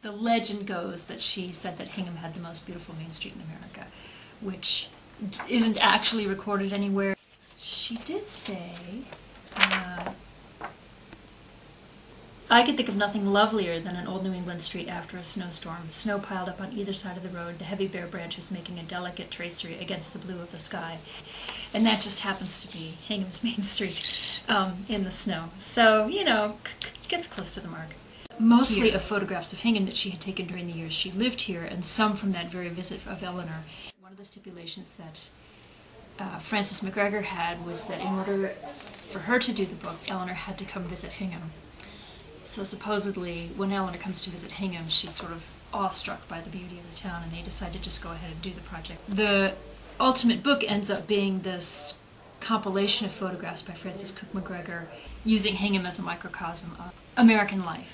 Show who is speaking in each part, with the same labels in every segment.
Speaker 1: The legend goes that she said that Hingham had the most beautiful main street in America, which isn't actually recorded anywhere. She did say, I could think of nothing lovelier than an old New England street after a snowstorm. Snow piled up on either side of the road, the heavy bare branches making a delicate tracery against the blue of the sky. And that just happens to be Hingham's Main Street in the snow. So, you know, gets close to the mark. Mostly of photographs of Hingham that she had taken during the years she lived here, and some from that very visit of Eleanor. One of the stipulations that Frances McGregor had was that in order for her to do the book, Eleanor had to come visit Hingham. So supposedly, when Eleanor comes to visit Hingham, she's sort of awestruck by the beauty of the town, and they decide to just go ahead and do the project. The ultimate book ends up being this compilation of photographs by Frances Cook McGregor using Hingham as a microcosm of American life.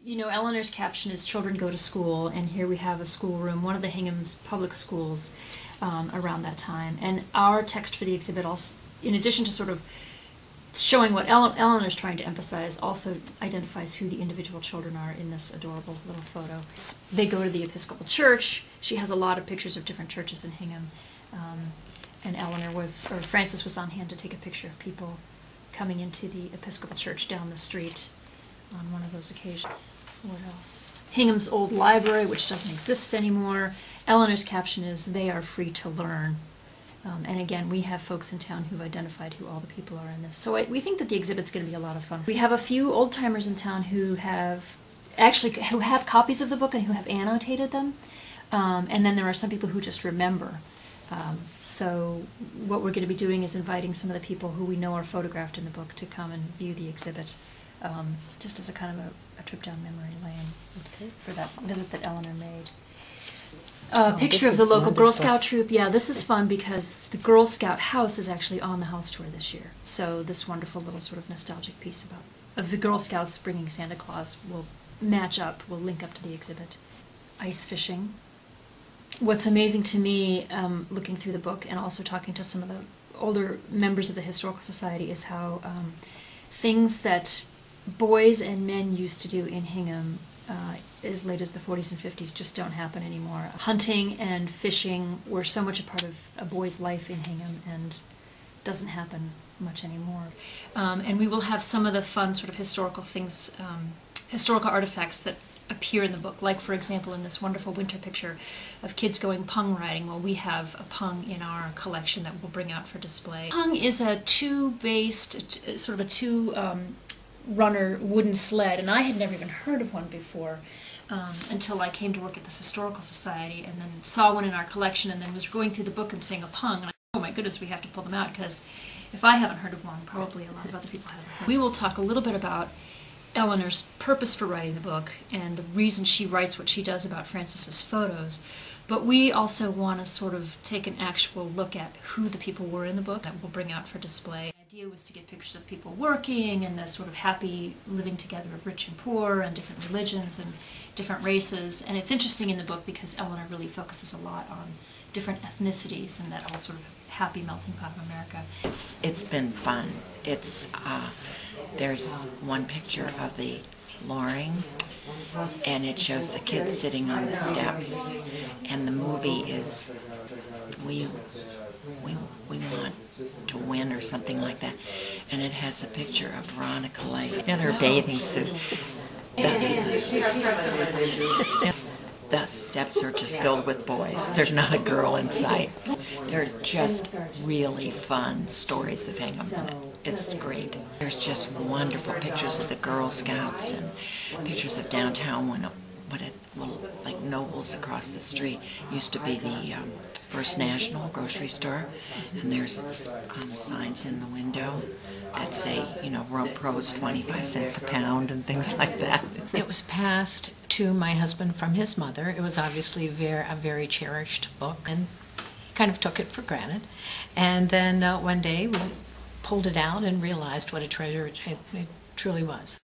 Speaker 1: You know, Eleanor's caption is "Children Go to School," and here we have a schoolroom, one of the Hingham's public schools around that time. And our text for the exhibit, also, in addition to sort of showing what Eleanor's trying to emphasize, also identifies who the individual children are in this adorable little photo. They go to the Episcopal Church. She has a lot of pictures of different churches in Hingham. And Frances was on hand to take a picture of people coming into the Episcopal Church down the street on one of those occasions. What else? Hingham's old library, which doesn't exist anymore. Eleanor's caption is, "They are free to learn." And again, we have folks in town who've identified who all the people are in this. So we think that the exhibit's going to be a lot of fun. We have a few old-timers in town who have copies of the book and who have annotated them. And then there are some people who just remember. So what we're going to be doing is inviting some of the people who we know are photographed in the book to come and view the exhibit, just as a kind of a trip down memory lane for that visit that Eleanor made. A picture of the local Girl Scout troop. Yeah, this is fun because the Girl Scout house is actually on the house tour this year. So this wonderful little sort of nostalgic piece of the Girl Scouts bringing Santa Claus will link up to the exhibit. Ice fishing. What's amazing to me, looking through the book and also talking to some of the older members of the Historical Society, is how things that boys and men used to do in Hingham as late as the 40s and 50s just don't happen anymore. Hunting and fishing were so much a part of a boy's life in Hingham and doesn't happen much anymore. And we will have some of the fun sort of historical things, historical artifacts that appear in the book, like for example in this wonderful winter picture of kids going pung riding. Well, we have a pung in our collection that we'll bring out for display. Pung is a two-based, sort of a two-runner wooden sled, and I had never even heard of one before until I came to work at this Historical Society and then saw one in our collection and then was going through the book and saying a pung, and oh my goodness, we have to pull them out, because if I haven't heard of one, probably a lot of other people haven't heard. We will talk a little bit about Eleanor's purpose for writing the book and the reason she writes what she does about Frances's photos, but we also want to sort of take an actual look at who the people were in the book that we'll bring out for display. The idea was to get pictures of people working and the sort of happy living together of rich and poor and different religions and different races. And it's interesting in the book because Eleanor really focuses a lot on different ethnicities and that whole sort of happy melting pot of America.
Speaker 2: It's been fun. There's one picture of the Loring, and it shows the kids sitting on the steps, and the movie is we want to win or something like that, and it has a picture of Veronica Lake in her bathing suit. The steps are just filled with boys. There's not a girl in sight. They're just really fun stories of Hingham. It's great. There's just wonderful pictures of the Girl Scouts and pictures of downtown when little like Nobles across the street used to be the First National grocery store, and there's signs in the window that say, you know, Pros 25 cents a pound and things like that.
Speaker 3: It was passed to my husband from his mother. It was obviously a very cherished book, and he kind of took it for granted. And then one day we pulled it out and realized what a treasure it truly was.